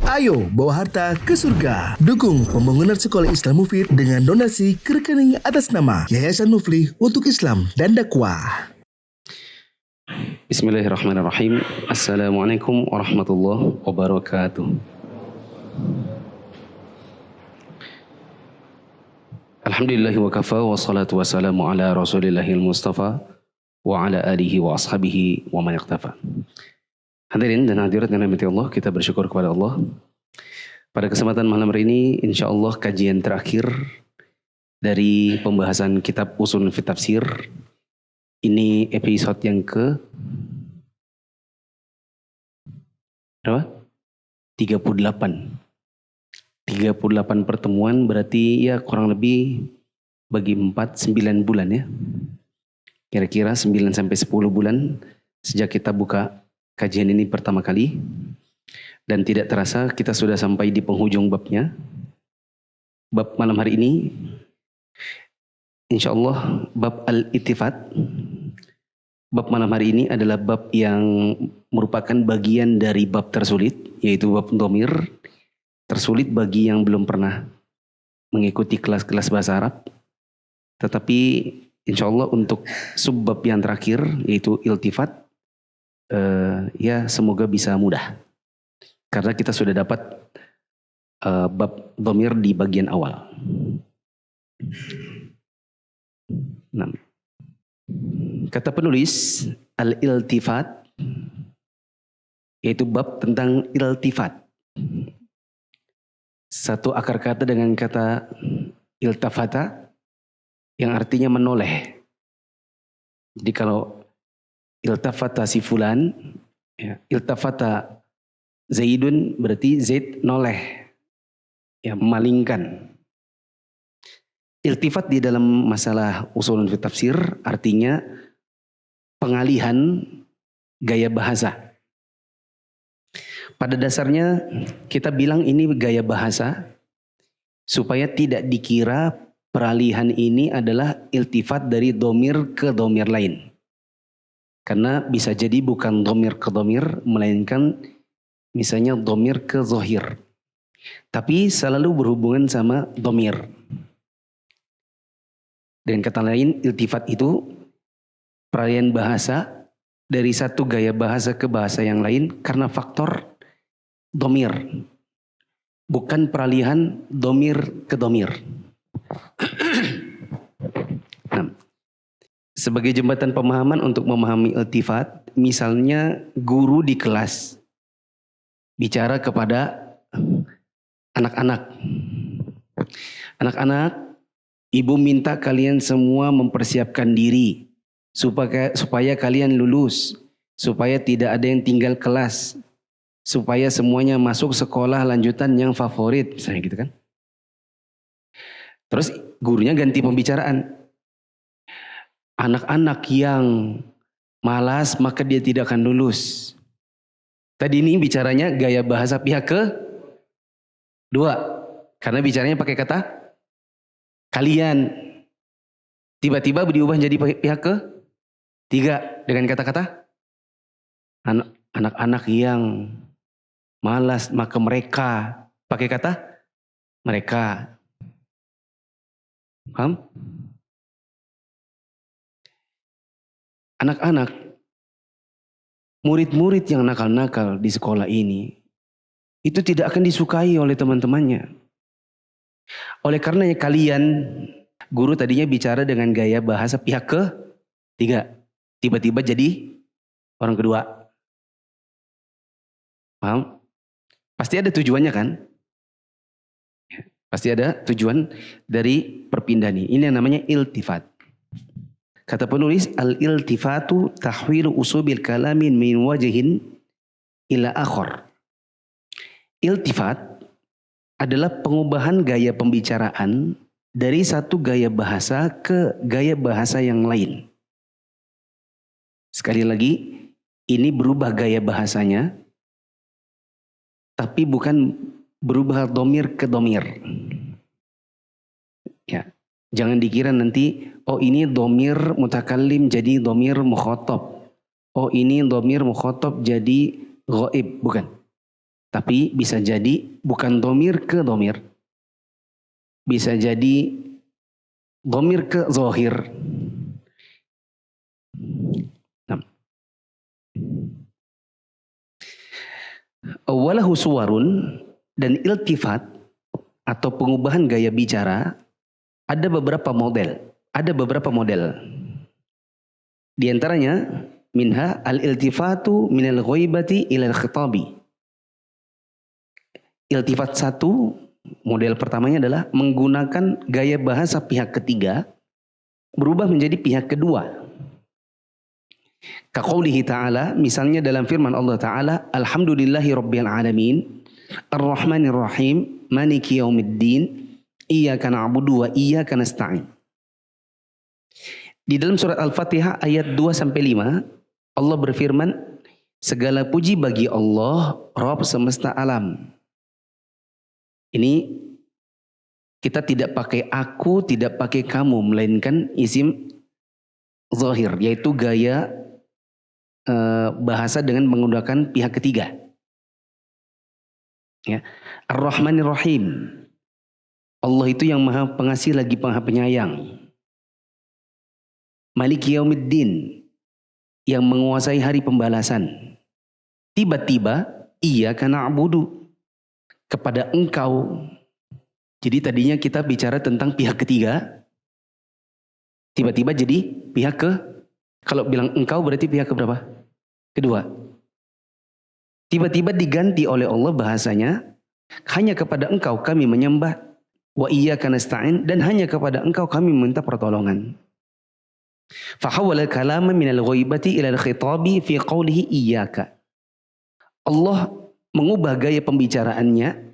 Ayo bawa harta ke surga. Dukung pembangunan sekolah Islam Mufid dengan donasi ke rekening atas nama Yayasan Muflih untuk Islam dan Dakwah. Bismillahirrahmanirrahim. Assalamualaikum warahmatullahi wabarakatuh. Alhamdulillahi wa kafa wa salatu wassalamu ala rasulillahil mustafa wa ala alihi wa ashabihi wa man iqtafa. Hadirin dan hadirat yang dirahmati Allah, kita bersyukur kepada Allah. Pada kesempatan malam hari ini, insya Allah kajian terakhir dari pembahasan kitab Ushul fi Tafsir. Ini episode yang ke berapa? 38. 38 pertemuan berarti ya kurang lebih bagi 4 9 bulan ya. Kira-kira 9 sampai 10 bulan sejak kita buka kajian ini pertama kali. Dan tidak terasa kita sudah sampai di penghujung babnya. Bab malam hari ini insya Allah bab al-ittifat. Bab malam hari ini adalah bab yang merupakan bagian dari bab tersulit, yaitu bab dhamir. Tersulit bagi yang belum pernah mengikuti kelas-kelas bahasa Arab. Tetapi insya Allah untuk subbab yang terakhir, yaitu iltifat, ya semoga bisa mudah. Karena kita sudah dapat bab dhamir di bagian awal. Nah, kata penulis al-iltifat, yaitu bab tentang iltifat. Satu akar kata dengan kata iltafata yang artinya menoleh. Jadi kalau iltafata si fulan, ya, iltafata Zaidun berarti Zaid noleh, ya, memalingkan. Iltifat di dalam masalah ushul fi tafsir artinya pengalihan gaya bahasa. Pada dasarnya kita bilang ini gaya bahasa supaya tidak dikira peralihan ini adalah iltifat dari dhamir ke dhamir lain. Karena bisa jadi bukan dhamir ke dhamir, melainkan misalnya dhamir ke zahir. Tapi selalu berhubungan sama dhamir. Dan kata lain, iltifat itu peralihan bahasa dari satu gaya bahasa ke bahasa yang lain karena faktor dhamir. Bukan peralihan dhamir ke dhamir. Nah, sebagai jembatan pemahaman untuk memahami iltifat, misalnya guru di kelas bicara kepada anak-anak. Anak-anak, ibu minta kalian semua mempersiapkan diri supaya kalian lulus, supaya tidak ada yang tinggal kelas, supaya semuanya masuk sekolah lanjutan yang favorit, misalnya gitu kan. Terus gurunya ganti pembicaraan. Anak-anak yang malas maka dia tidak akan lulus. Tadi ini bicaranya gaya bahasa pihak ke dua. Karena bicaranya pakai kata kalian. Tiba-tiba diubah jadi pihak ke tiga. Dengan kata-kata anak-anak yang malas maka mereka. Pakai kata mereka. Paham? Anak-anak, murid-murid yang nakal-nakal di sekolah ini, itu tidak akan disukai oleh teman-temannya. Oleh karenanya kalian, guru tadinya bicara dengan gaya bahasa pihak ke tiga. Tiba-tiba jadi orang kedua. Paham? Pasti ada tujuannya kan? Pasti ada tujuan dari perpindahan ini. Ini yang namanya iltifat. Kata penulis, al-iltifatu tahwilu usubil kalamin min wajhin ila akhar. Iltifat adalah pengubahan gaya pembicaraan dari satu gaya bahasa ke gaya bahasa yang lain. Sekali lagi, ini berubah gaya bahasanya, tapi bukan berubah dhamir ke dhamir. Ya. Jangan dikira nanti, oh ini dhamir mutakallim jadi dhamir mukhatab. Oh ini dhamir mukhatab jadi ghaib. Bukan. Tapi bisa jadi bukan domir ke domir. Bisa jadi domir ke zohir. Nah. Walahu suwarun, dan iltifat atau pengubahan gaya bicara ada beberapa model. Di antaranya minha al-iltifatu minal ghaibati ilal khitabi. Iltifat satu, model pertamanya adalah menggunakan gaya bahasa pihak ketiga berubah menjadi pihak kedua. Kaqaulihi ta'ala, misalnya dalam firman Allah Ta'ala, Alhamdulillahi Rabbil Alamin, Ar-Rahmanir Rahim, Maliki Yaumiddin, Iyyaka na'budu wa iyyaka nasta'in. Di dalam surat Al-Fatihah ayat 2-5, Allah berfirman, segala puji bagi Allah, Rabb semesta alam. Ini kita tidak pakai aku, tidak pakai kamu, melainkan isim zahir, yaitu gaya bahasa dengan menggunakan pihak ketiga. Ya. Ar-Rahmanir Rahim. Allah itu yang maha pengasih lagi maha penyayang. Maliki Yaumiddin, yang menguasai hari pembalasan. Tiba-tiba iyyaka na'budu, kepada engkau. Jadi tadinya kita bicara tentang pihak ketiga, tiba-tiba jadi pihak ke, kalau bilang engkau berarti pihak ke berapa? Kedua. Tiba-tiba diganti oleh Allah bahasanya, hanya kepada engkau kami menyembah, wa iyyaka nasta'in, dan hanya kepada engkau kami meminta pertolongan. Fahawwala kalama minal ghaibati ilal khitabi fi qawlihi iyyaka. Allah mengubah gaya pembicaraannya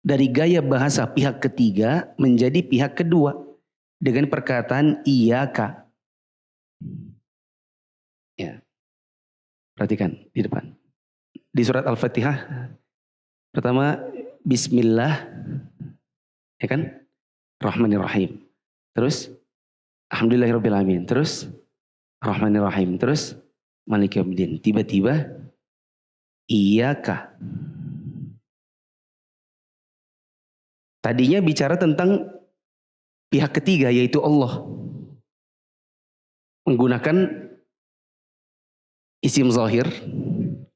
dari gaya bahasa pihak ketiga menjadi pihak kedua dengan perkataan iyyaka. Ya. Perhatikan di depan. Di surat Al-Fatihah pertama bismillah, ya kan? Rahmanir Rahim. Terus Alhamdulillahirabbil alamin. Terus Rahmanir Rahim. Terus Maliki Yaumiddin. Tiba-tiba iyyaka. Tadinya bicara tentang pihak ketiga yaitu Allah. Menggunakan isim zahir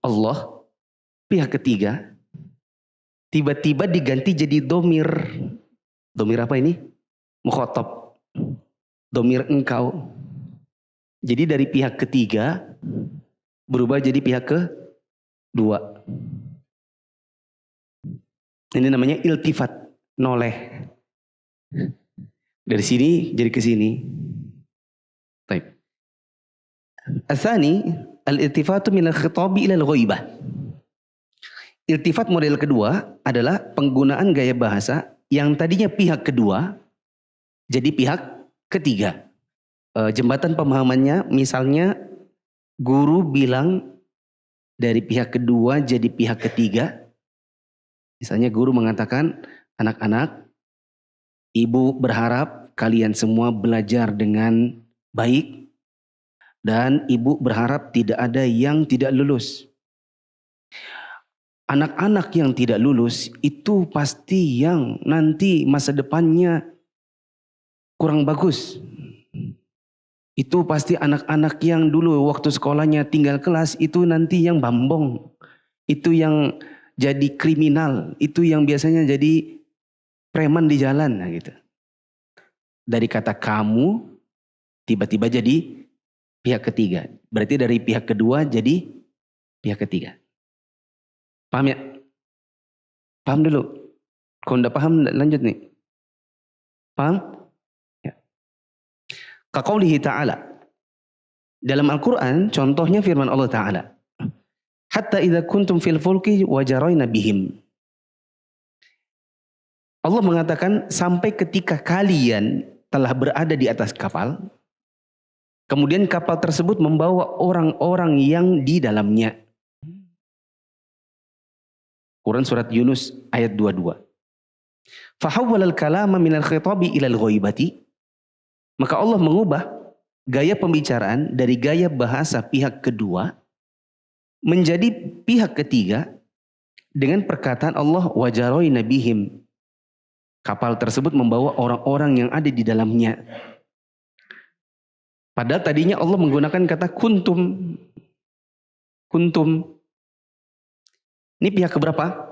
Allah, pihak ketiga. Tiba-tiba diganti jadi domir. Domir apa ini? Mukhatab. Domir engkau. Jadi dari pihak ketiga berubah jadi pihak kedua. Ini namanya iltifat, noleh. Dari sini jadi ke sini. Baik. Asani al-iltifatu minal khitabi ilal ghaibah. Iltifat model kedua adalah penggunaan gaya bahasa yang tadinya pihak kedua jadi pihak ketiga. Jembatan pemahamannya misalnya guru bilang dari pihak kedua jadi pihak ketiga. Misalnya guru mengatakan, anak-anak, ibu berharap kalian semua belajar dengan baik dan ibu berharap tidak ada yang tidak lulus. Anak-anak yang tidak lulus itu pasti yang nanti masa depannya kurang bagus. Itu pasti anak-anak yang dulu waktu sekolahnya tinggal kelas itu nanti yang bambong. Itu yang jadi kriminal. Itu yang biasanya jadi preman di jalan. Nah gitu. Dari kata kamu tiba-tiba jadi pihak ketiga. Berarti dari pihak kedua jadi pihak ketiga. Paham ya? Paham dulu. Kalau enggak paham lanjut nih. Paham? Ya. Kaqaulihi ta'ala. Dalam Al-Quran contohnya firman Allah Ta'ala. Hatta idza kuntum fil fulki wajarayna bihim. Allah mengatakan sampai ketika kalian telah berada di atas kapal. Kemudian kapal tersebut membawa orang-orang yang di dalamnya. Quran surat Yunus ayat 22. Fahawwalal kalama minal khitabi ilal ghaibati. Maka Allah mengubah gaya pembicaraan dari gaya bahasa pihak kedua menjadi pihak ketiga dengan perkataan Allah wajaroina bihim. Kapal tersebut membawa orang-orang yang ada di dalamnya. Padahal tadinya Allah menggunakan kata kuntum. Kuntum. Ini pihak keberapa?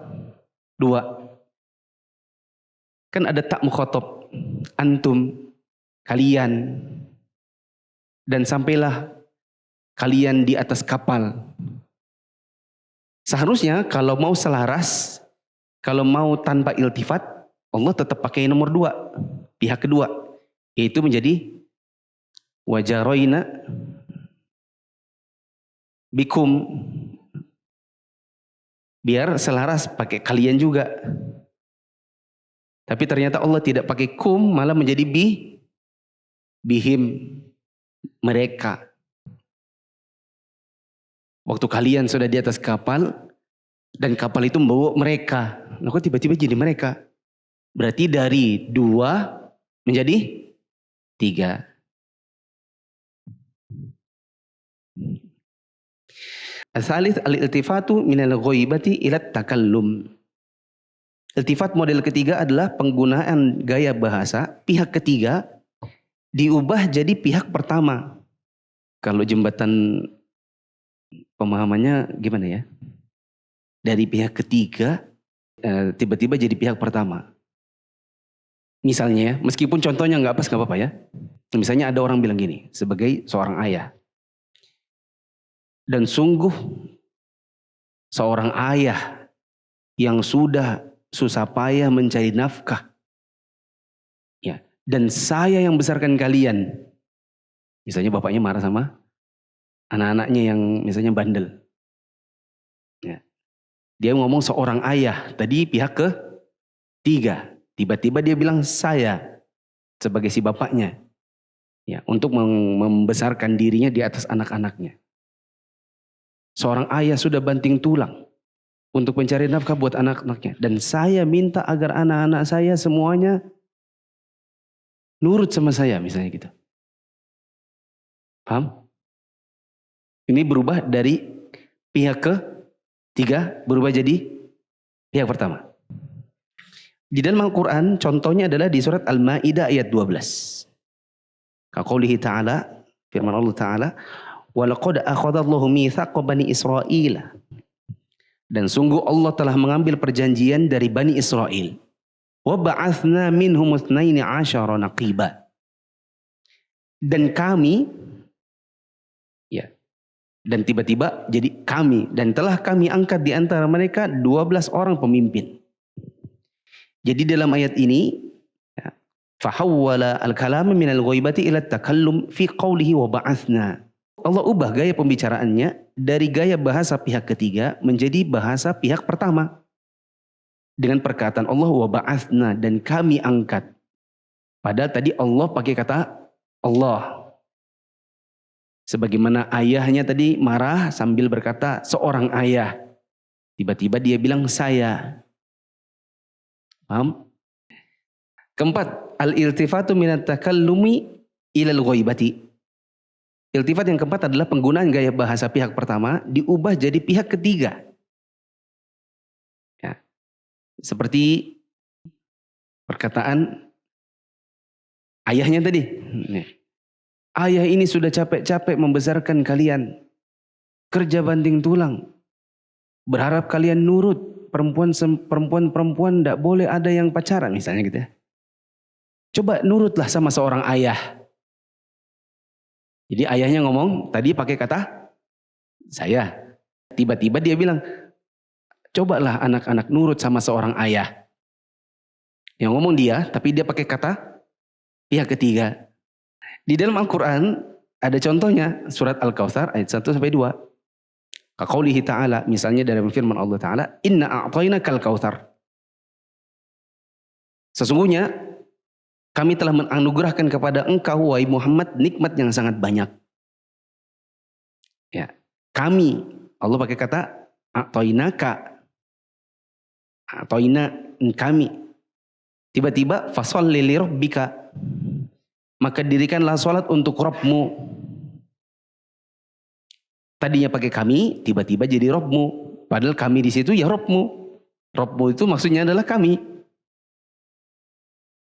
2. Kan ada tak mukhotob. Antum. Kalian. Dan sampailah kalian di atas kapal. Seharusnya kalau mau selaras, kalau mau tanpa iltifat, Allah tetap pakai nomor 2. Pihak kedua. Yaitu menjadi wajaroina bikum. Biar selaras pakai kalian juga. Tapi ternyata Allah tidak pakai kum, malah menjadi bihim, mereka. Waktu kalian sudah di atas kapal dan kapal itu membawa mereka. Nah, kok tiba-tiba jadi mereka? Berarti dari 2 menjadi 3. As-salits al-iltifatu minal ghaibati ila takallum. Iltifat model ketiga adalah penggunaan gaya bahasa pihak ketiga diubah jadi pihak pertama. Kalau jembatan pemahamannya gimana ya? Dari pihak ketiga tiba-tiba jadi pihak pertama. Misalnya, meskipun contohnya nggak pas nggak apa-apa ya. Misalnya ada orang bilang gini, sebagai seorang ayah. Dan sungguh seorang ayah yang sudah susah payah mencari nafkah. Ya, dan saya yang besarkan kalian. Misalnya bapaknya marah sama anak-anaknya yang misalnya bandel. Ya. Dia ngomong seorang ayah, tadi pihak ketiga. Tiba-tiba dia bilang saya sebagai si bapaknya. Ya, untuk membesarkan dirinya di atas anak-anaknya. Seorang ayah sudah banting tulang untuk mencari nafkah buat anak-anaknya. Dan saya minta agar anak-anak saya semuanya nurut sama saya, misalnya gitu. Paham? Ini berubah dari pihak ketiga, berubah jadi pihak pertama. Di dalam Al-Quran, contohnya adalah di surat Al-Ma'idah ayat 12. Kaqaulihi ta'ala, firman Allah ta'ala, وَلَقَدْ أَخَذَ اللَّهُ مِيثَاقَ بَنِي إِسْرَائِيلَ. Dan sungguh Allah telah mengambil perjanjian dari Bani Israel. وَبَعَثْنَا مِنْهُمُ 12 نَقِيبًا. Dan kami, ya, dan tiba-tiba jadi kami, dan telah kami angkat di antara mereka 12 orang pemimpin. Jadi dalam ayat ini, ya, فَحَوَّلَ الْكَلَامَ مِنَ الْغَيْبَةِ إِلَى التَّكَلُّمِ فِي قَوْلِهِ وَبَعَثْنَا. Allah ubah gaya pembicaraannya dari gaya bahasa pihak ketiga menjadi bahasa pihak pertama. Dengan perkataan Allah wa ba'athna, dan kami angkat. Padahal tadi Allah pakai kata Allah. Sebagaimana ayahnya tadi marah sambil berkata seorang ayah. Tiba-tiba dia bilang saya. Paham? Keempat, al-iltifatu minat takallumi ilal ghaibati. Iltifat yang keempat adalah penggunaan gaya bahasa pihak pertama diubah jadi pihak ketiga. Ya. Seperti perkataan ayahnya tadi. Ayah ini sudah capek-capek membesarkan kalian. Kerja banting tulang. Berharap kalian nurut. Perempuan tidak boleh ada yang pacaran misalnya gitu ya. Coba nurutlah sama seorang ayah. Jadi ayahnya ngomong, tadi pakai kata saya. Tiba-tiba dia bilang, cobalah anak-anak nurut sama seorang ayah. Yang ngomong dia, tapi dia pakai kata pihak ketiga. Di dalam Al-Quran ada contohnya, surat Al-Kautsar ayat 1-2. Kaqaulihi ta'ala, misalnya dari firman Allah Ta'ala, Inna a'tainakal kautsar. Sesungguhnya, kami telah menganugerahkan kepada engkau, wahai Muhammad, nikmat yang sangat banyak. Ya, kami, Allah pakai kata a'tainaka. A'taina, kami. Tiba-tiba fasholli li rabbika. Maka dirikanlah salat untuk Rabbmu. Tadinya pakai kami, tiba-tiba jadi Rabbmu. Padahal kami di situ ya Rabbmu. Rabbmu itu maksudnya adalah kami.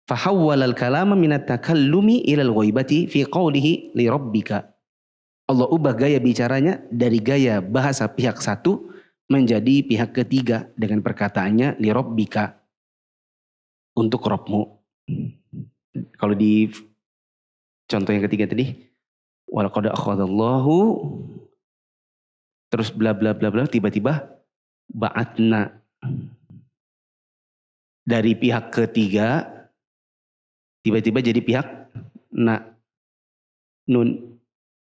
Fahawwalal kalama minat takallumi ilal ghaibati fi qawlihi li rabbika. Allah ubah gaya bicaranya dari gaya bahasa pihak satu menjadi pihak ketiga dengan perkataannya li rabbika, untuk Rabbmu. Kalau di contoh yang ketiga tadi, walaqad akhadallahu terus bla bla bla bla, tiba-tiba ba'atna dari pihak ketiga tiba-tiba jadi pihak nun.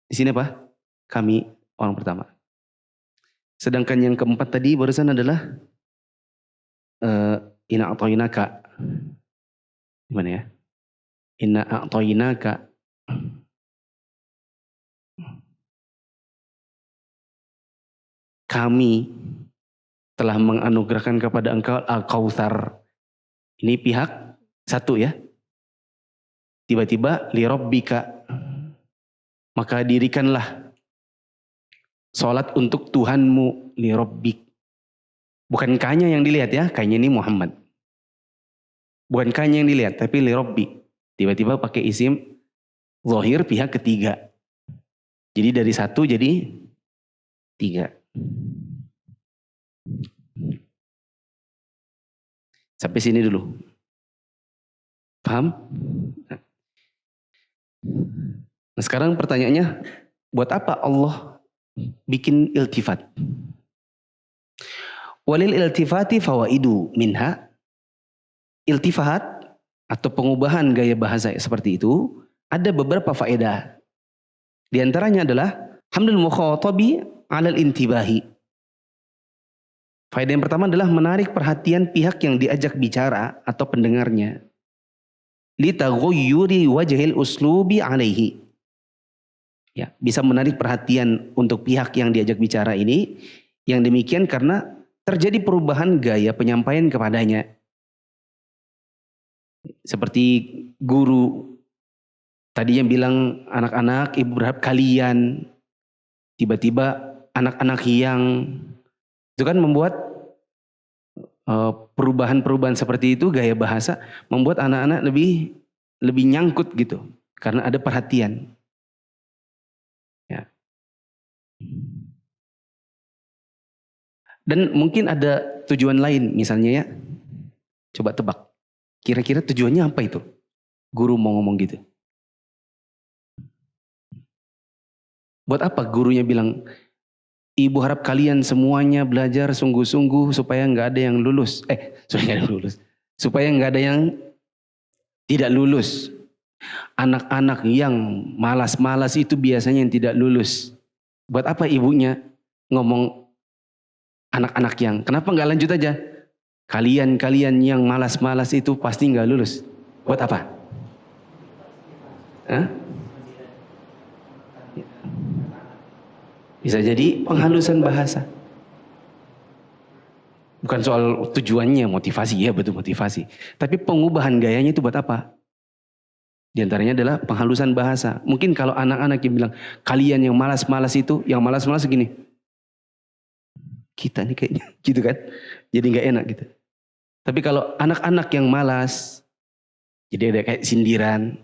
Di sini apa? Kami, orang pertama. Sedangkan yang keempat tadi barusan adalah inna a'tainaka. Gimana ya? Inna a'tainaka. Kami telah menganugerahkan kepada engkau Al-Kautsar. Ini pihak satu ya. Tiba-tiba li rabbika, maka dirikanlah sholat untuk Tuhanmu, li rabbik. Bukan kanya yang dilihat ya, kayaknya ini Muhammad. Bukan kanya yang dilihat, tapi li rabbik. Tiba-tiba pakai isim zahir pihak ketiga. Jadi dari satu jadi tiga. Sampai sini dulu. Paham? Nah, sekarang pertanyaannya, buat apa Allah bikin iltifat? Walil iltifati fawaidu minha. Iltifat atau pengubahan gaya bahasa seperti itu ada beberapa faedah. Di antaranya adalah hamdul mukhatabi 'alal intibahi. Faedah yang pertama adalah menarik perhatian pihak yang diajak bicara atau pendengarnya. Li taghayyuri wajhil uslubi 'alaihi. Ya, bisa menarik perhatian untuk pihak yang diajak bicara ini. Yang demikian karena terjadi perubahan gaya penyampaian kepadanya. Seperti guru tadi yang bilang anak-anak, ibu berharap kalian. Tiba-tiba anak-anak yang, itu kan membuat perubahan-perubahan seperti itu gaya bahasa membuat anak-anak lebih nyangkut gitu karena ada perhatian. Ya. Dan mungkin ada tujuan lain, misalnya ya, coba tebak. Kira-kira tujuannya apa itu? Guru mau ngomong gitu. Buat apa gurunya bilang, ibu harap kalian semuanya belajar sungguh-sungguh supaya nggak ada yang lulus. Supaya nggak ada yang tidak lulus. Anak-anak yang malas-malas itu biasanya yang tidak lulus. Buat apa ibunya ngomong anak-anak yang, kenapa nggak lanjut aja? Kalian yang malas-malas itu pasti nggak lulus. Buat apa? Hah? Bisa jadi penghalusan bahasa. Bukan soal tujuannya, motivasi, ya betul motivasi. Tapi pengubahan gayanya itu buat apa? Di antaranya adalah penghalusan bahasa. Mungkin kalau anak-anak yang bilang, kalian yang malas-malas itu, yang malas-malas gini. Kita nih kayaknya, gitu kan. Jadi gak enak gitu. Tapi kalau anak-anak yang malas, jadi ada kayak sindiran.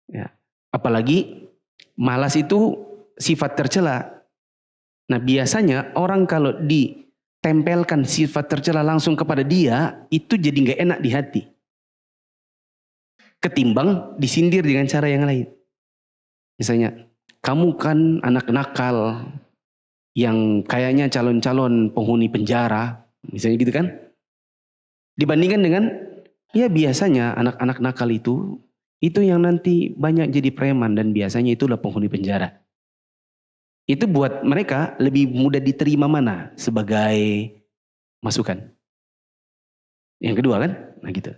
Ya. Apalagi malas itu sifat tercela. Nah biasanya orang kalau ditempelkan sifat tercela langsung kepada dia, itu jadi gak enak di hati. Ketimbang disindir dengan cara yang lain. Misalnya, kamu kan anak nakal yang kayaknya calon-calon penghuni penjara. Misalnya gitu kan. Dibandingkan dengan, ya biasanya anak-anak nakal itu yang nanti banyak jadi preman dan biasanya itulah penghuni penjara. Itu buat mereka lebih mudah diterima mana sebagai masukan. Yang kedua kan, nah gitu.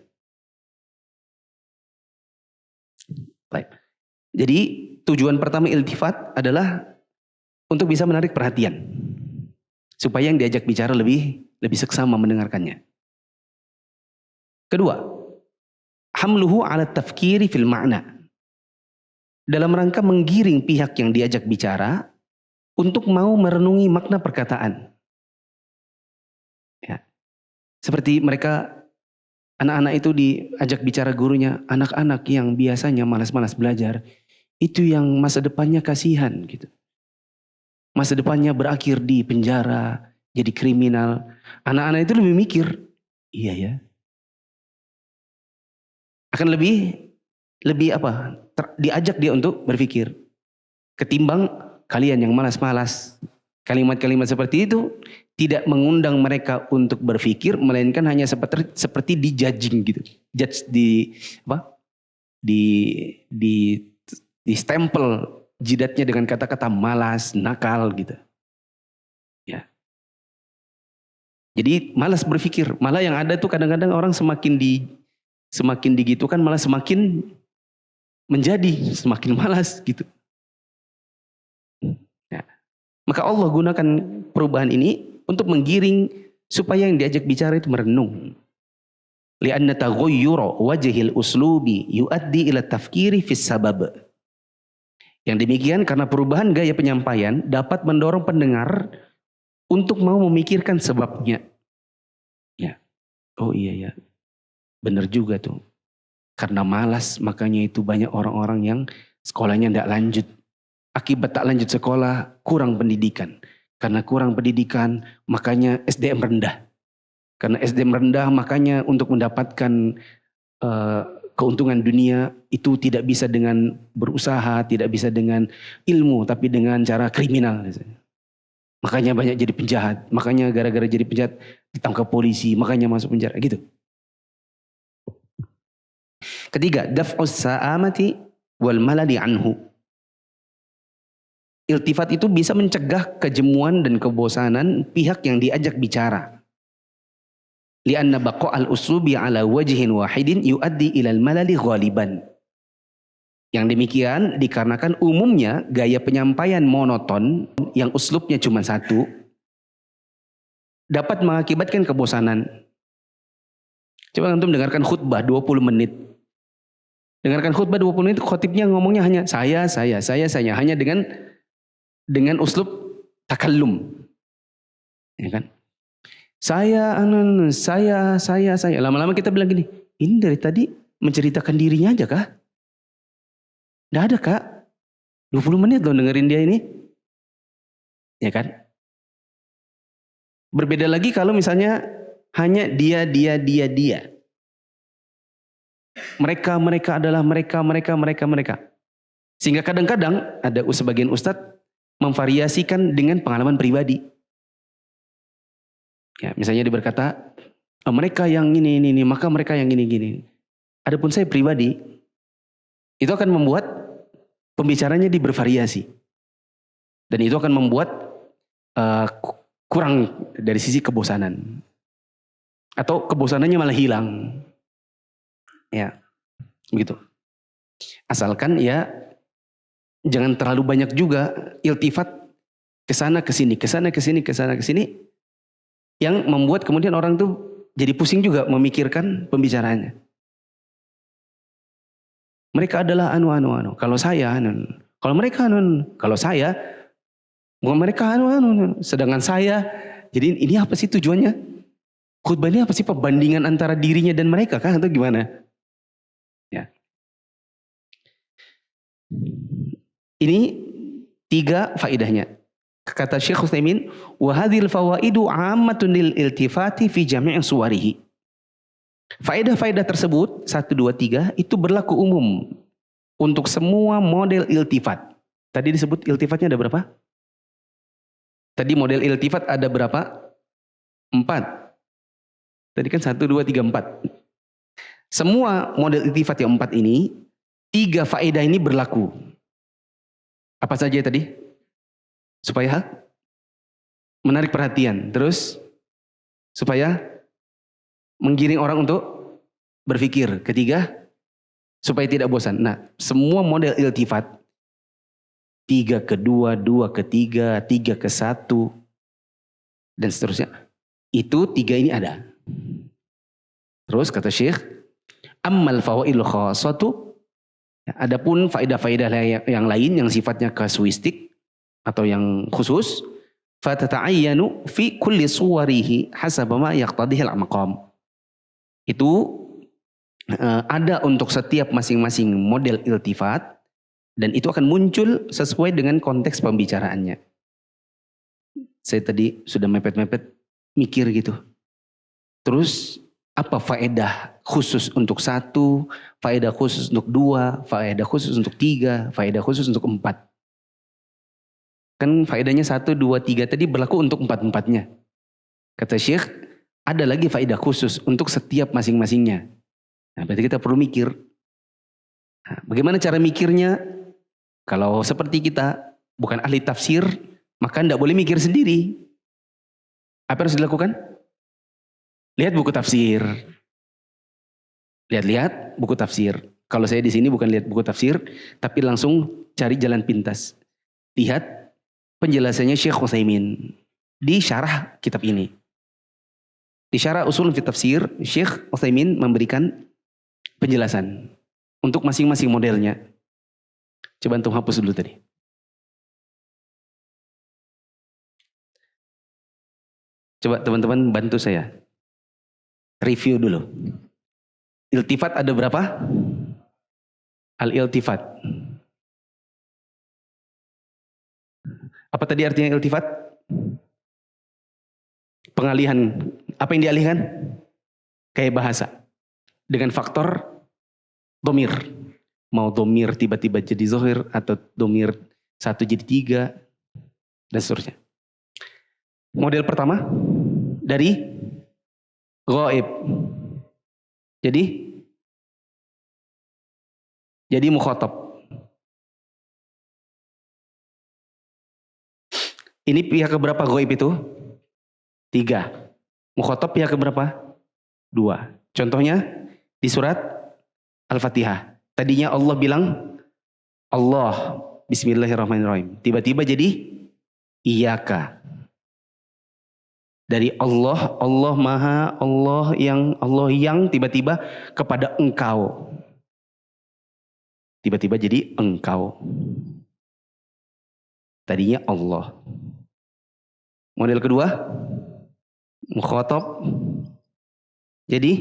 Baik. Jadi tujuan pertama iltifat adalah untuk bisa menarik perhatian. Supaya yang diajak bicara lebih seksama mendengarkannya. Kedua, hamluhu ala tafkiri fil ma'na. Dalam rangka menggiring pihak yang diajak bicara untuk mau merenungi makna perkataan. Ya. Seperti mereka, anak-anak itu diajak bicara gurunya, anak-anak yang biasanya malas-malas belajar, itu yang masa depannya kasihan gitu. Masa depannya berakhir di penjara, jadi kriminal. Anak-anak itu lebih mikir, iya ya. Akan lebih diajak dia untuk berpikir. Ketimbang kalian yang malas-malas. Kalimat-kalimat seperti itu tidak mengundang mereka untuk berpikir, melainkan hanya seperti di judging gitu. Judge di stempel jidatnya dengan kata-kata malas, nakal gitu. Ya. Jadi malas berpikir. Malah yang ada tuh kadang-kadang orang semakin digitukan malah semakin menjadi semakin malas gitu. Ya. Maka Allah gunakan perubahan ini untuk menggiring supaya yang diajak bicara itu merenung. Li'anna taghayyura wajhil uslubi yuaddi ila tafkiri fis sabab. Yang demikian karena perubahan gaya penyampaian dapat mendorong pendengar untuk mau memikirkan sebabnya. Ya. Oh iya ya. Benar juga tuh. Karena malas makanya itu banyak orang-orang yang sekolahnya tidak lanjut. Akibat tak lanjut sekolah, kurang pendidikan. Karena kurang pendidikan, makanya SDM rendah. Karena SDM rendah, makanya untuk mendapatkan keuntungan dunia itu tidak bisa dengan berusaha, tidak bisa dengan ilmu, tapi dengan cara kriminal. Makanya banyak jadi penjahat. Makanya gara-gara jadi penjahat ditangkap polisi, makanya masuk penjara gitu. Ketiga, daf'us sa'amati wal malali anhu. Iltifat itu bisa mencegah kejemuan dan kebosanan pihak yang diajak bicara. Lianna baqa'al uslubi ala wajhin wahidin yuaddi ilal malali ghaliban. Yang demikian dikarenakan umumnya gaya penyampaian monoton yang uslubnya cuma satu dapat mengakibatkan kebosanan. Coba antum dengarkan khutbah 20 menit. Dengarkan khutbah 20 menit, khotibnya ngomongnya hanya saya, hanya dengan uslub takallum. Ya kan? Saya. Lama-lama kita bilang gini, ini dari tadi menceritakan dirinya aja kah? Nggak ada kak. 20 menit loh dengerin dia ini. Ya kan? Berbeda lagi kalau misalnya hanya dia. Mereka adalah mereka. Sehingga kadang-kadang ada sebagian ustadz memvariasikan dengan pengalaman pribadi. Ya, misalnya dia berkata, mereka yang ini, maka mereka yang ini. Adapun saya pribadi, itu akan membuat pembicaranya bervariasi. Dan itu akan membuat kurang dari sisi kebosanan. Atau kebosanannya malah hilang. Ya, begitu. Asalkan ya jangan terlalu banyak juga iltifat kesana kesini, yang membuat kemudian orang tuh jadi pusing juga memikirkan pembicaraannya. Mereka adalah anu. Kalau saya kalau mereka kalau saya bukan mereka anu. Sedangkan saya, jadi ini apa sih tujuannya? Khutbah ini apa sih, perbandingan antara dirinya dan mereka kah atau gimana? Ya. Ini 3 faedahnya. Kata Syekh Utsaimin, wa hadhil fawaidu 'ammatun lil iltifati fi jami' suwarihi. Faedah-faedah tersebut 1 2 3 itu berlaku umum untuk semua model iltifat. Tadi disebut iltifatnya ada berapa? Tadi model iltifat ada berapa? 4. Tadi kan 1 2 3 4. Semua model iltifat yang 4 ini, 3 faedah ini berlaku. Apa saja tadi? Supaya menarik perhatian. Terus supaya menggiring orang untuk berpikir. Ketiga, supaya tidak bosan. Nah, semua model iltifat, 3 ke 2, 2 ke 3, 3 ke 1, dan seterusnya. Itu 3 ini ada. Terus kata Syekh, ammal fawaidul khassatu, adapun faedah-faedah yang lain yang sifatnya kasuistik atau yang khusus, fatata'ayyanu fi kulli suwarihi hasaba ma yaqtadihi al-maqam. Itu ada untuk setiap masing-masing model iltifat, dan itu akan muncul sesuai dengan konteks pembicaraannya. Saya tadi sudah mepet-mepet mikir gitu. Terus apa faedah khusus untuk 1, faedah khusus untuk 2, faedah khusus untuk 3, faedah khusus untuk 4. Kan faedahnya 1, 2, 3 tadi berlaku untuk 4-4-nya. Kata Syekh, ada lagi faedah khusus untuk setiap masing-masingnya. Nah, berarti kita perlu mikir. Nah, bagaimana cara mikirnya? Kalau seperti kita bukan ahli tafsir, maka tidak boleh mikir sendiri. Apa yang harus dilakukan? Lihat buku tafsir. Lihat-lihat buku tafsir. Kalau saya di sini bukan lihat buku tafsir, tapi langsung cari jalan pintas. Lihat penjelasannya Syekh Utsaimin di syarah kitab ini. Di syarah Ushul fi Tafsir, Syekh Utsaimin memberikan penjelasan untuk masing-masing modelnya. Coba antum hapus dulu tadi. Coba teman-teman bantu saya. Review dulu. Iltifat ada berapa? Al-iltifat. Apa tadi artinya iltifat? Pengalihan. Apa yang dialihkan? Kayak bahasa. Dengan faktor domir. Mau domir tiba-tiba jadi zohir, atau domir 1 jadi 3, dan seterusnya. Model pertama dari ghaib. Jadi mukhatab. Ini pihak keberapa ghaib itu? 3. Mukhatab pihak keberapa? 2. Contohnya di surat Al-Fatihah. Tadinya Allah bilang Allah, bismillahirrahmanirrahim. Tiba-tiba jadi Iyyaka. Dari Allah, Allah Maha, Allah yang tiba-tiba kepada engkau. Tiba-tiba jadi engkau. Tadinya Allah. Model kedua, mukhatab. Jadi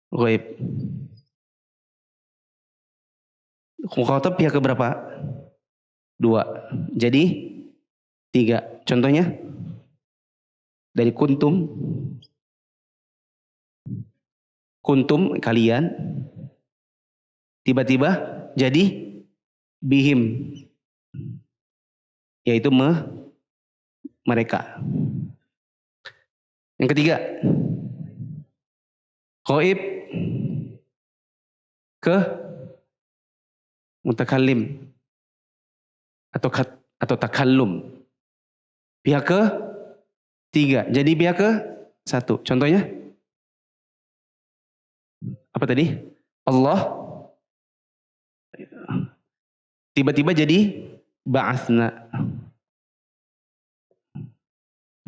ghaib. Mukhatab pihak keberapa? 2. Jadi 3. Contohnya dari kuntum kalian, tiba-tiba jadi bihim, yaitu mereka. Yang ketiga, ghaib ke mutakallim atau takallum. Pihak ke 3. Jadi pihak ke 1. Contohnya apa tadi? Allah tiba-tiba jadi ba'atsna.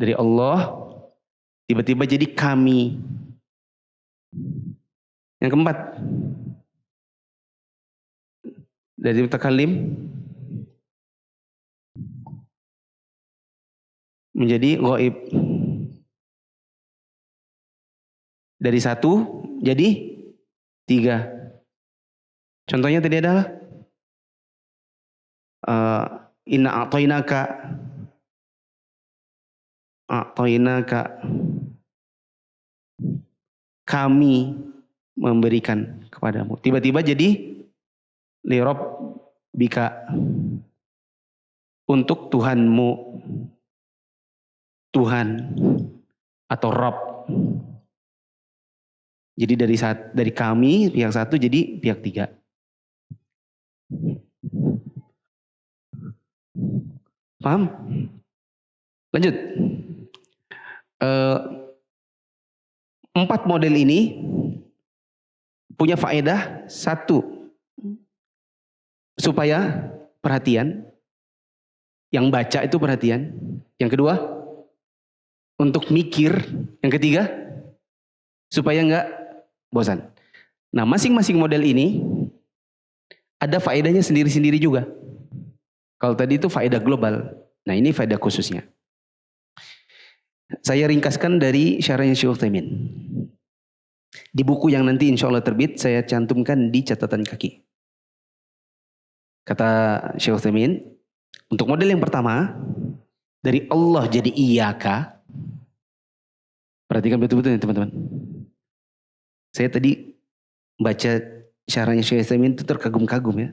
Dari Allah tiba-tiba jadi kami. Yang keempat, dari mutakallim menjadi ghaib. Dari 1 jadi 3. Contohnya tadi adalah inna a'tainaka, kami memberikan kepadamu. Tiba-tiba jadi li rabbika, untuk Tuhanmu. Tuhan atau Rabb. Jadi dari kami pihak 1 jadi pihak 3. Paham? Lanjut. 4 model ini punya faedah. 1, supaya perhatian. Yang baca itu perhatian. Yang kedua, untuk mikir. Yang ketiga, supaya enggak bosan. Nah, masing-masing model ini ada faedahnya sendiri-sendiri juga. Kalau tadi itu faedah global. Nah, ini faedah khususnya. Saya ringkaskan dari syarahnya Syekh Utsaimin. Di buku yang nanti insya Allah terbit, saya cantumkan di catatan kaki. Kata Syekh Utsaimin, untuk model yang pertama, dari Allah jadi iyaka. Perhatikan betul-betul ya teman-teman. Saya tadi baca syarahnya Syekh Utsaimin itu terkagum-kagum ya.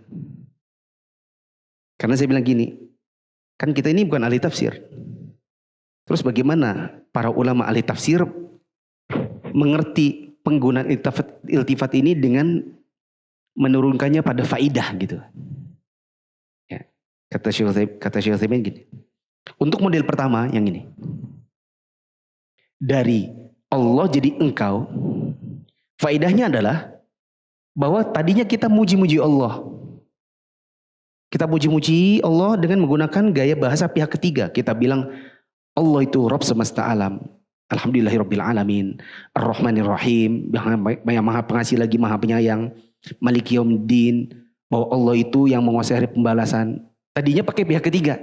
Karena saya bilang gini, kan kita ini bukan ahli tafsir. Terus bagaimana para ulama ahli tafsir mengerti penggunaan iltifat ini dengan menurunkannya pada faidah gitu. Ya. Kata Syekh Utsaimin gini. Untuk model pertama yang ini. Dari Allah jadi engkau. Faidahnya adalah bahwa tadinya kita muji-muji Allah. Kita muji-muji Allah dengan menggunakan gaya bahasa pihak ketiga. Kita bilang Allah itu Rabb semesta alam. Alhamdulillahirabbil alamin. Ar-Rahmanir Rahim. Yang maha pengasih lagi maha penyayang. Maliki yaumiddin. Bahwa Allah itu yang menguasai hari pembalasan. Tadinya pakai pihak ketiga.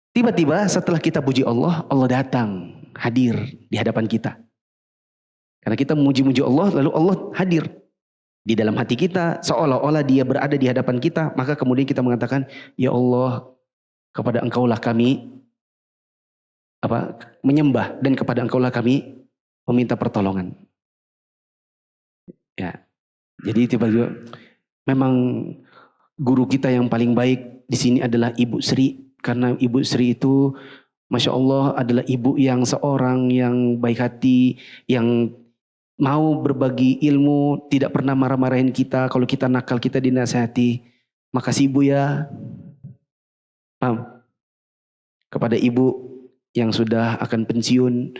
Tiba-tiba setelah kita puji Allah, Allah datang hadir di hadapan kita. Karena kita memuji-muji Allah, lalu Allah hadir di dalam hati kita, seolah-olah dia berada di hadapan kita. Maka kemudian kita mengatakan, ya Allah, kepada engkaulah kami menyembah, dan kepada engkaulah kami meminta pertolongan. Ya, jadi tiba-tiba memang guru kita yang paling baik di sini adalah Ibu Sri. Karena Ibu Sri itu Masya Allah adalah ibu yang seorang yang baik hati, yang mau berbagi ilmu, tidak pernah marah-marahin kita. Kalau kita nakal kita dinasihati. Makasih Ibu ya. Paham? Kepada Ibu yang sudah akan pensiun,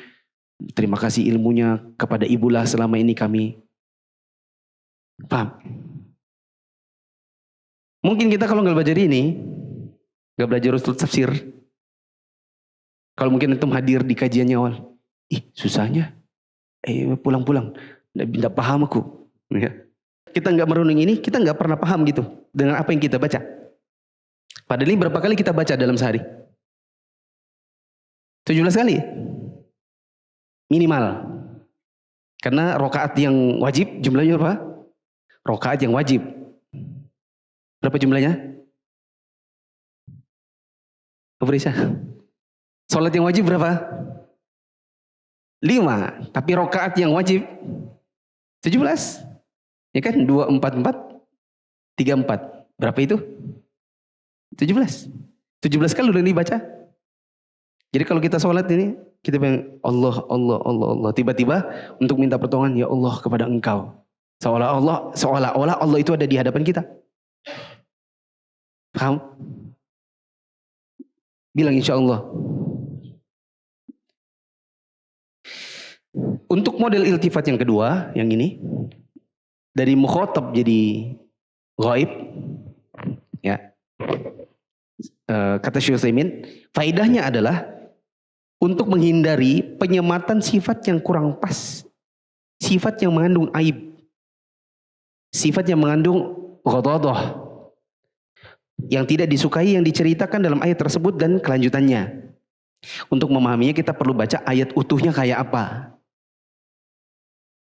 terima kasih ilmunya. Kepada Ibulah selama ini kami. Paham? Mungkin kita kalau nggak belajar ini, nggak belajar usul tafsir. Kalau mungkin antum hadir di kajiannya awal, susahnya. Pulang-pulang, nggak paham aku. Ya. Kita nggak merenung ini, kita nggak pernah paham gitu dengan apa yang kita baca. Padahal ini berapa kali kita baca dalam sehari? 17 kali? Minimal. Karena rokaat yang wajib jumlahnya berapa? Rokaat yang wajib. Berapa jumlahnya? Berisa. Sholat yang wajib berapa? 5. Tapi rokaat yang wajib 17. Ya kan? 2, 4, 4. 3, 4. Berapa itu? 17. 17 kali udah dibaca. Jadi kalau kita sholat ini, kita bilang Allah, Allah, Allah, Allah. Tiba-tiba untuk minta pertolongan, ya Allah kepada engkau. Seolah-olah Allah itu ada di hadapan kita. Paham? Bilang insya Allah. Untuk model iltifat yang kedua, yang ini, dari mukhatab jadi ghaib, ya. Kata Syekh Utsaimin, faidahnya adalah untuk menghindari penyematan sifat yang kurang pas, sifat yang mengandung aib, sifat yang mengandung ghadadah, yang tidak disukai yang diceritakan dalam ayat tersebut dan kelanjutannya. Untuk memahaminya kita perlu baca ayat utuhnya kayak apa.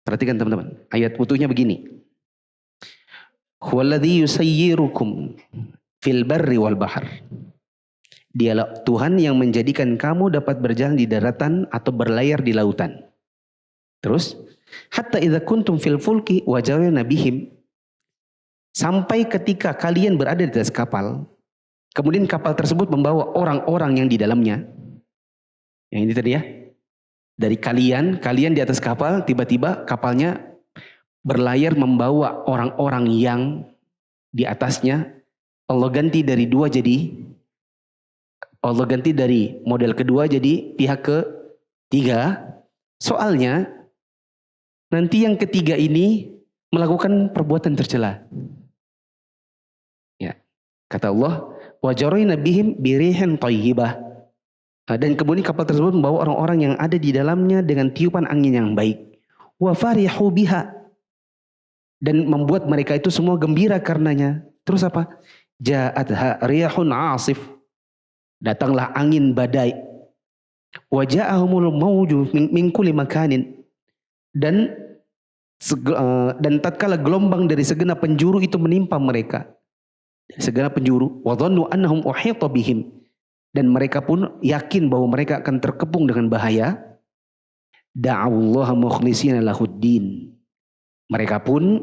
Perhatikan teman-teman, ayat utuhnya begini. Huwaladzi yusayyirukum fil barri wal bahr. Dialah Tuhan yang menjadikan kamu dapat berjalan di daratan atau berlayar di lautan. Terus, hatta idza kuntum fil fulki wa jarayna bihim. Sampai ketika kalian berada di atas kapal, kemudian kapal tersebut membawa orang-orang yang di dalamnya. Yang ini tadi ya. Dari kalian di atas kapal, tiba-tiba kapalnya berlayar membawa orang-orang yang di atasnya. Allah ganti dari model kedua jadi pihak ketiga. Soalnya nanti yang ketiga ini melakukan perbuatan tercela. Ya, kata Allah, wa jarayna bihim birihin thayyibah. Dan kemudian kapal tersebut membawa orang-orang yang ada di dalamnya dengan tiupan angin yang baik. Wa farihu biha. Dan membuat mereka itu semua gembira karenanya. Terus apa? Ja'atha riyahun asif. Datanglah angin badai. Wa ja'ahumul mauju min kulli makanin, dan tatkala gelombang dari segenap penjuru itu menimpa mereka, segenap penjuru, wa dhannu annahum uhita bihim, dan mereka pun yakin bahwa mereka akan terkepung dengan bahaya, da'awullaha mukhlishina lahuddin, mereka pun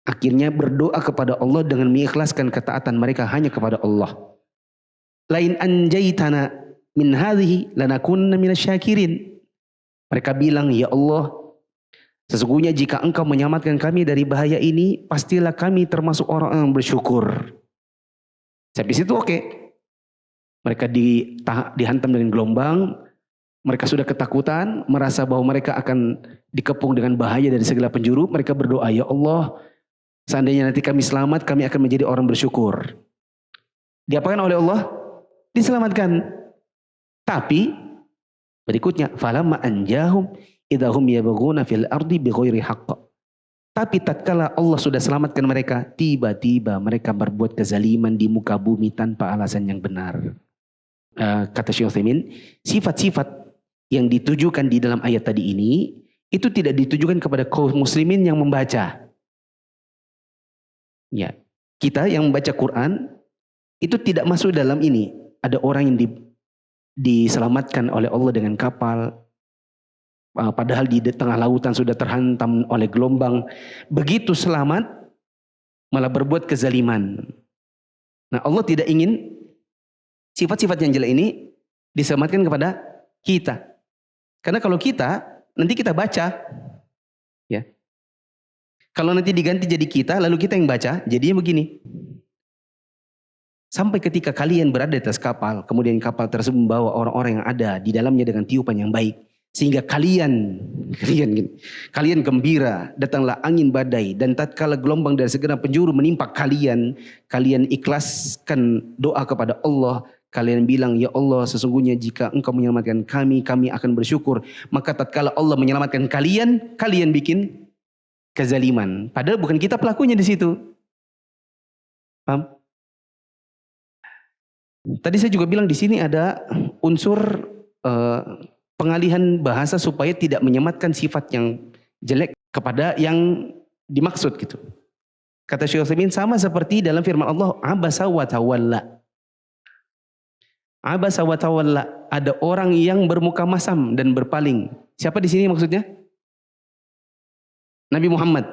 akhirnya berdoa kepada Allah dengan mengikhlaskan ketaatan mereka hanya kepada Allah. Lain anjaitana min hadhihi lanakunna minasyakirin, mereka bilang, ya Allah, sesungguhnya jika engkau menyelamatkan kami dari bahaya ini, pastilah kami termasuk orang yang bersyukur. Sampai situ oke. Mereka dihantam dengan gelombang, mereka sudah ketakutan, merasa bahwa mereka akan dikepung dengan bahaya dari segala penjuru. Mereka berdoa, ya Allah, seandainya nanti kami selamat, kami akan menjadi orang bersyukur. Diapakan oleh Allah? Diselamatkan. Tapi berikutnya, falamma anjahum idahum yabghuna fil ardi bighairi haqq. Tapi tatkala Allah sudah selamatkan mereka, tiba-tiba mereka berbuat kezaliman di muka bumi tanpa alasan yang benar. Kata Syekh Utsaimin, sifat-sifat yang ditujukan di dalam ayat tadi ini, itu tidak ditujukan kepada kaum muslimin yang membaca. Ya, kita yang membaca Quran, itu tidak masuk dalam ini. Ada orang yang diselamatkan oleh Allah dengan kapal, padahal di tengah lautan sudah terhantam oleh gelombang. Begitu selamat, malah berbuat kezaliman. Nah, Allah tidak ingin sifat-sifat yang jelek ini diselamatkan kepada kita. Karena kalau kita, nanti kita baca. Ya. Kalau nanti diganti jadi kita, lalu kita yang baca, jadinya begini. Sampai ketika kalian berada di atas kapal, kemudian kapal tersebut membawa orang-orang yang ada di dalamnya dengan tiupan yang baik, sehingga kalian gembira, datanglah angin badai, dan tatkala gelombang dari segenap penjuru menimpa kalian, kalian ikhlaskan doa kepada Allah, kalian bilang, ya Allah, sesungguhnya jika engkau menyelamatkan kami, kami akan bersyukur. Maka tatkala Allah menyelamatkan kalian, kalian bikin kezaliman, padahal bukan kita pelakunya di situ. Paham? Tadi saya juga bilang di sini ada unsur pengalihan bahasa supaya tidak menyematkan sifat yang jelek kepada yang dimaksud gitu. Kata Syekh Utsaimin, sama seperti dalam firman Allah, abasa wa tawalla. Abasa wa tawalla, ada orang yang bermuka masam dan berpaling. Siapa di sini maksudnya? Nabi Muhammad.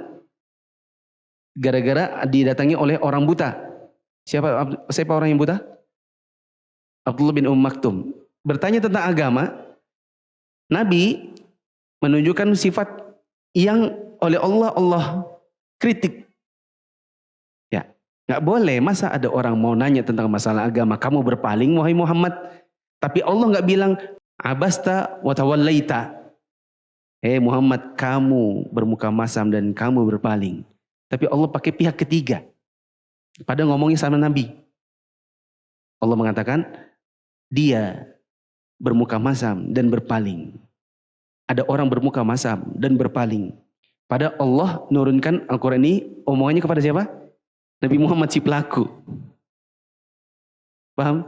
Gara-gara didatangi oleh orang buta. Siapa orang yang buta? Abdullah bin Maktum. Bertanya tentang agama, Nabi menunjukkan sifat yang oleh Allah kritik. Ya, nggak boleh. Masa ada orang mau nanya tentang masalah agama, kamu berpaling wahai Muhammad? Tapi Allah nggak bilang abasta wa tawallaita. Muhammad, kamu bermuka masam dan kamu berpaling. Tapi Allah pakai pihak ketiga. Padahal ngomongnya sama Nabi. Allah mengatakan dia bermuka masam dan berpaling. Ada orang bermuka masam dan berpaling. Pada Allah nurunkan Al-Quran ini omongannya kepada siapa? Nabi Muhammad si pelaku. Paham?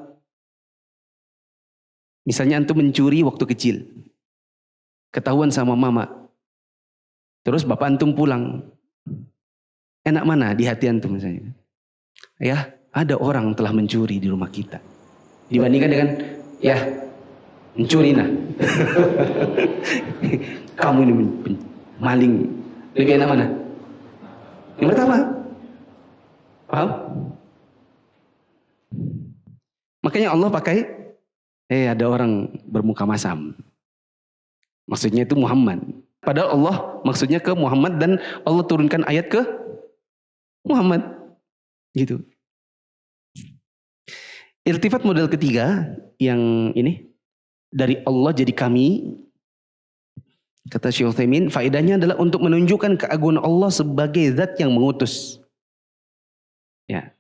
Misalnya antum mencuri waktu kecil. Ketahuan sama mama. Terus bapak antum pulang. Enak mana di hati antum misalnya? Ya, ada orang telah mencuri di rumah kita. Dibandingkan dengan, ya, mencuri nah. Kamu ini maling. Lebih enak mana? Yang pertama. Paham? Makanya Allah pakai, ada orang bermuka masam. Maksudnya itu Muhammad. Padahal Allah maksudnya ke Muhammad, dan Allah turunkan ayat ke Muhammad. Gitu. Irtifat model ketiga yang ini dari Allah jadi kami, kata Syekh Utsaimin, faedahnya adalah untuk menunjukkan keagungan Allah sebagai zat yang mengutus. Ya.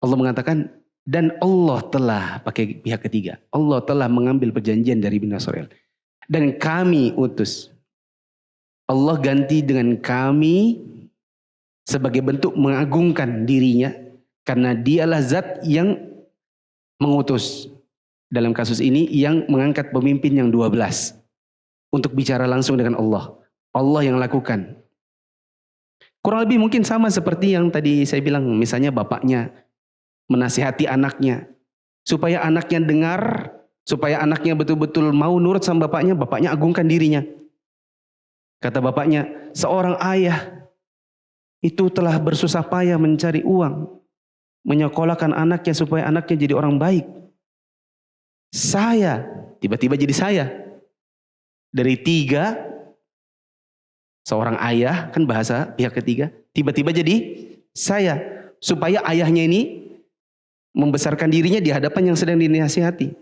Allah mengatakan, dan Allah telah, pakai pihak ketiga, Allah telah mengambil perjanjian dari Bani Israil dan kami utus. Allah ganti dengan kami sebagai bentuk mengagungkan dirinya, karena dialah zat yang mengutus. dalam kasus ini yang mengangkat pemimpin yang 12 untuk bicara langsung dengan Allah. Allah yang lakukan. Kurang lebih mungkin sama seperti yang tadi saya bilang, misalnya bapaknya menasihati anaknya supaya anaknya dengar, supaya anaknya betul-betul mau nurut sama bapaknya, bapaknya agungkan dirinya. Kata bapaknya, seorang ayah itu telah bersusah payah mencari uang, menyekolahkan anaknya supaya anaknya jadi orang baik. Saya, tiba-tiba jadi saya. Dari 3, seorang ayah, kan bahasa pihak ketiga, tiba-tiba jadi saya. Supaya ayahnya ini membesarkan dirinya di hadapan yang sedang dinasihati.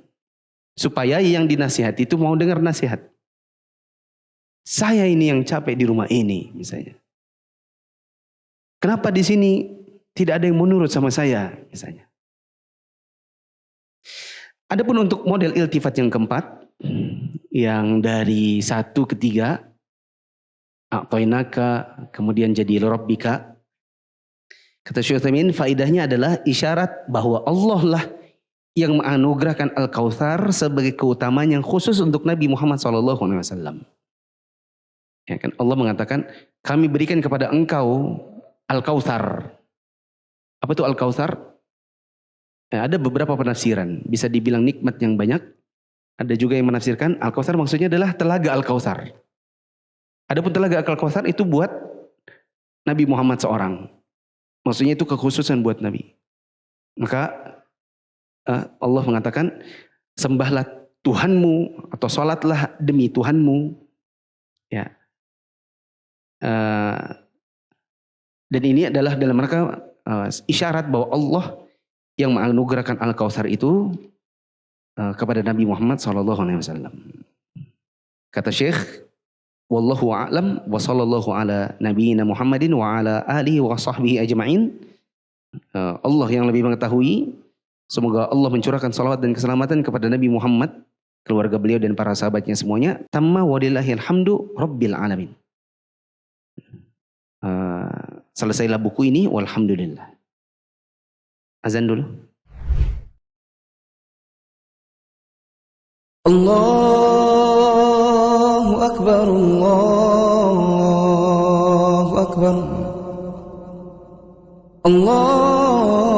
Supaya yang dinasihati itu mau dengar nasihat. Saya ini yang capek di rumah ini, misalnya. Kenapa di sini tidak ada yang menurut sama saya, misalnya. Adapun untuk model iltifat yang keempat, yang dari 1 ke 3, a'toinaka, kemudian jadi lirabbika. Kata Syekh Utsaimin, faidahnya adalah isyarat bahwa Allah lah yang menganugerahkan Al-Kautsar sebagai keutamaan yang khusus untuk Nabi Muhammad SAW. Ya kan, Allah mengatakan, kami berikan kepada engkau Al-Kautsar. Apa itu Al-Kautsar? Ada beberapa penafsiran. Bisa dibilang nikmat yang banyak. Ada juga yang menafsirkan Al-Kautsar maksudnya adalah telaga Al-Kautsar. Adapun telaga Al-Kautsar itu buat Nabi Muhammad seorang. Maksudnya itu kekhususan buat Nabi. Maka Allah mengatakan, sembahlah Tuhanmu atau sholatlah demi Tuhanmu. Ya. Dan ini adalah dalam rangka isyarat bahwa Allah yang menganugerahkan Al-Kautsar itu kepada Nabi Muhammad SAW. Kata Syekh, wallahu a'lam wa sallallahu ala nabiyyina Muhammadin wa ala alihi wa sahbihi ajma'in. Allah yang lebih mengetahui. Semoga Allah mencurahkan salawat dan keselamatan kepada Nabi Muhammad, keluarga beliau dan para sahabatnya semuanya. Tamma walillahil hamdu rabbil alamin. Selesailah buku ini, walhamdulillah. Azan dulu. Allahu Akbar, Allahu Akbar, Allahu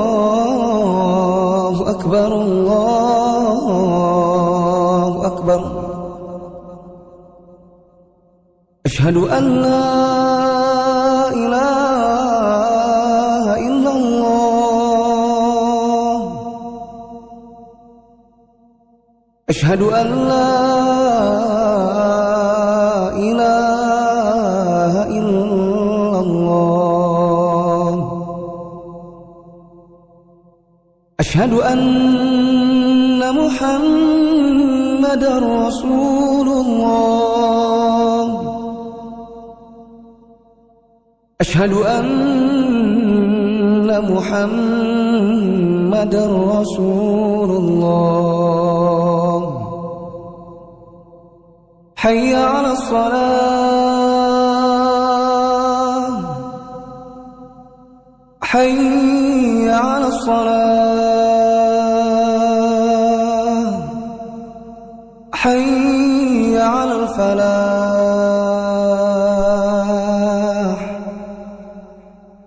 Akbar, Allahu Akbar. Asyhadu an la ilaha illallah, asyhadu an la ilaha illallah, asyhadu anna Muhammadar Rasulullah, asyhadu anna Muhammadar Rasulullah. Hayya 'alas salah, hayya 'alas salah, hayya 'alal falah,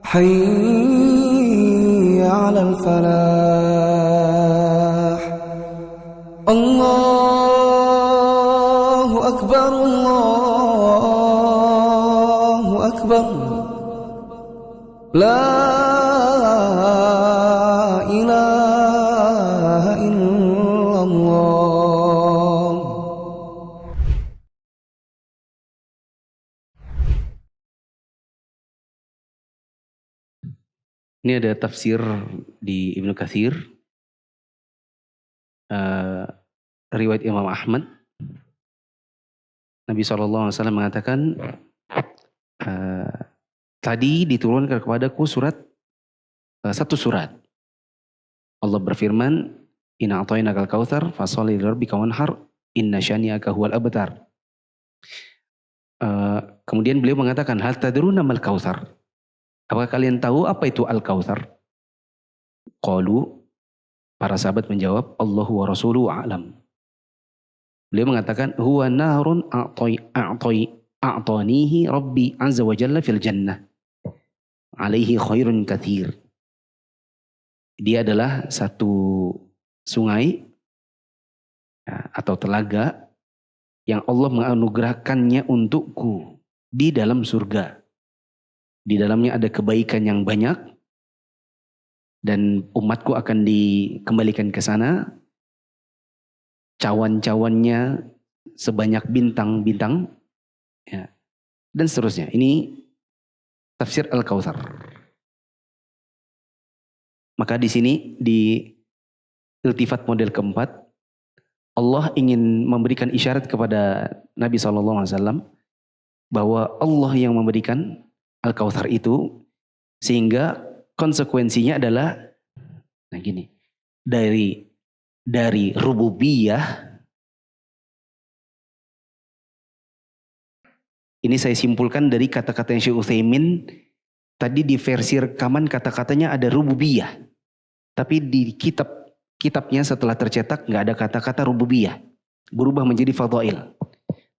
hayya 'alal falah. Allahu Akbar, Allahu Akbar, la ilaha illallah. Ini ada tafsir di Ibnu Katsir, riwayat Imam Ahmad. Nabi SAW mengatakan, tadi diturunkan kepadaku satu surat. Allah berfirman, inna a'tainakal kautsar fasholli lirabbika wanhar inna syani'aka huwal abtar. Kemudian beliau mengatakan, hal tadruna mal kautsar? Apakah kalian tahu apa itu al-kautsar? Qalu, Para sahabat menjawab, Allahu wa rasuluhu a'lam. Beliau mengatakan, huwa nahrun a'tanihi rabbi azza wa jalla fil jannah. Alaihi khairun kathir. Dia adalah satu sungai ya, atau telaga yang Allah menganugerahkannya untukku di dalam surga. Di dalamnya ada kebaikan yang banyak dan umatku akan dikembalikan ke sana. Cawan-cawannya sebanyak bintang-bintang ya, dan seterusnya. Ini tafsir Al-Kautsar. Maka di sini di iltifat model keempat, Allah ingin memberikan isyarat kepada Nabi SAW bahwa Allah yang memberikan Al-Kautsar itu, sehingga konsekuensinya adalah, nah gini, dari rububiyah, ini saya simpulkan dari kata-kata yang Syekh Utsaimin tadi di versi rekaman kata-katanya ada rububiyah. Tapi di kitabnya setelah tercetak nggak ada kata-kata rububiyah. Berubah menjadi fadhail.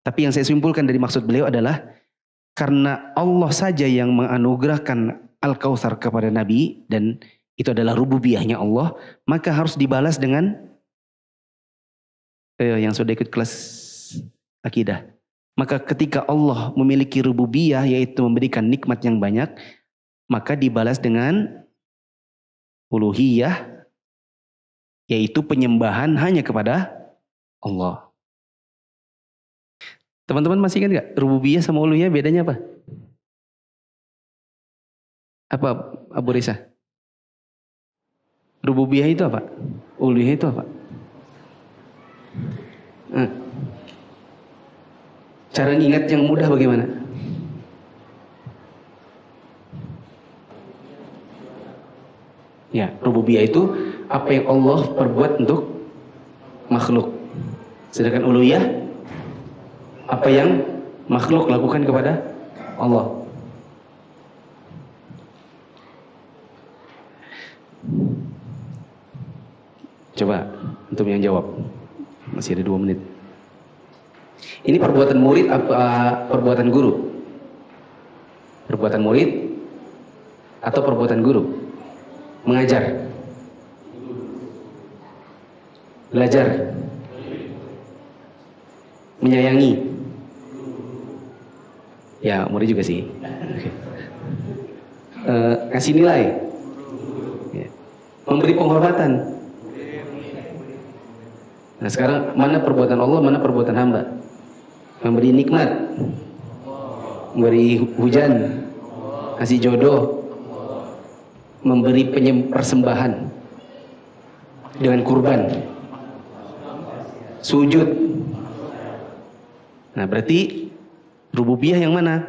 Tapi yang saya simpulkan dari maksud beliau adalah karena Allah saja yang menganugerahkan Al-Kautsar kepada Nabi dan itu adalah rububiyahnya Allah, maka harus dibalas dengan yang sudah ikut kelas akidah. Maka ketika Allah memiliki rububiyah yaitu memberikan nikmat yang banyak, maka dibalas dengan uluhiyah yaitu penyembahan hanya kepada Allah. Teman-teman masih ingat gak rububiyah sama uluhiyah bedanya apa? Apa Abu Risa? Rububiyah itu apa? Uluhiyah itu apa? Cara ingat yang mudah bagaimana? Ya, rububiyah itu apa yang Allah perbuat untuk makhluk. Sedangkan uluhiyah apa yang makhluk lakukan kepada Allah. Coba untuk yang jawab. Masih ada 2 menit. Ini perbuatan murid apa perbuatan guru? Perbuatan murid atau perbuatan guru? Mengajar, belajar, menyayangi. Ya, murid juga sih. Kasih nilai, ya. Memberi penghormatan. Nah sekarang mana perbuatan Allah, mana perbuatan hamba? Memberi nikmat, memberi hujan, kasih jodoh, memberi persembahan dengan kurban, sujud. Nah berarti rububiyah yang mana?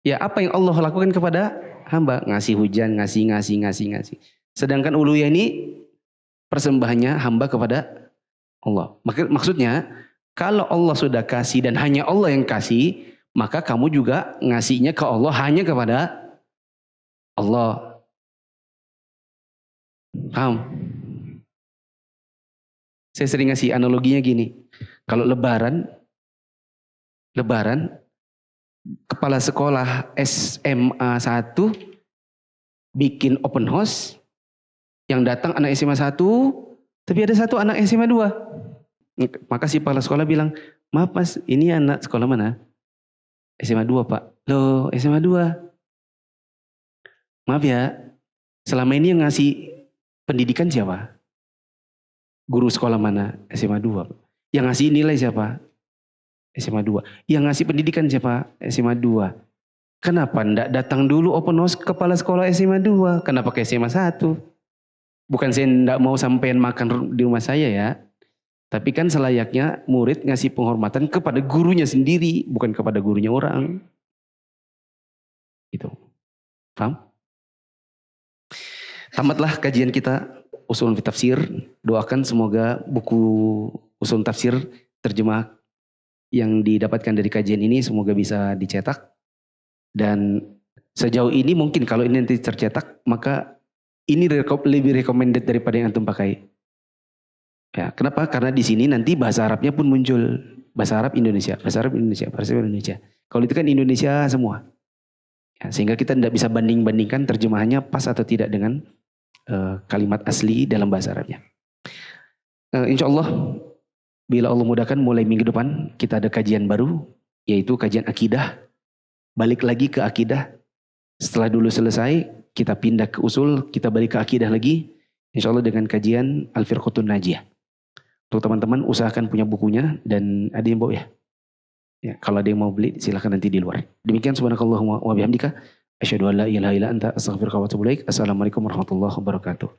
Ya apa yang Allah lakukan kepada hamba? Ngasih hujan, ngasih. Sedangkan uluhiyah ini persembahannya hamba kepada Allah. Maksudnya kalau Allah sudah kasih dan hanya Allah yang kasih, maka kamu juga ngasihnya ke Allah hanya kepada Allah. Paham? Saya sering ngasih analoginya gini. Kalau lebaran kepala sekolah SMA 1 bikin open house, yang datang anak SMA 1, tapi ada satu anak SMA 2. Maka si kepala sekolah bilang, maaf mas, ini anak sekolah mana? SMA 2 pak. Loh SMA 2. Maaf ya, selama ini yang ngasih pendidikan siapa? Guru sekolah mana? SMA 2. Yang ngasih nilai siapa? SMA 2. Yang ngasih pendidikan siapa? SMA 2. Kenapa enggak datang dulu open house kepala sekolah SMA 2? Kenapa ke SMA 1? Bukan saya enggak mau sampean makan di rumah saya ya. Tapi kan selayaknya murid ngasih penghormatan kepada gurunya sendiri, bukan kepada gurunya orang. Gitu. Paham? Tamatlah kajian kita Ushul Tafsir. Doakan semoga buku Ushul Tafsir terjemah yang didapatkan dari kajian ini semoga bisa dicetak. Dan sejauh ini mungkin kalau ini nanti tercetak, maka ini lebih recommended daripada yang antum pakai. Ya, kenapa? Karena di sini nanti bahasa Arabnya pun muncul. Bahasa Arab Indonesia, bahasa Arab Indonesia, bahasa Arab Indonesia. Kalau itu kan Indonesia semua. Ya, sehingga kita tidak bisa banding-bandingkan terjemahannya pas atau tidak dengan kalimat asli dalam bahasa Arabnya. Insya Allah, bila Allah mudahkan mulai minggu depan kita ada kajian baru, yaitu kajian akidah. Balik lagi ke akidah. Setelah dulu selesai, kita pindah ke usul, kita balik ke akidah lagi. Insya Allah dengan kajian Al-Firqatun Najiyah. Untuk teman-teman usahakan punya bukunya dan ada yang bawa ya. Ya, kalau ada yang mau beli silahkan nanti di luar. Demikian subhanakallahumma wa bihamdika asyhadu an la ilaha illa anta astaghfiruka wa atubu ilaik. Assalamualaikum warahmatullahi wabarakatuh.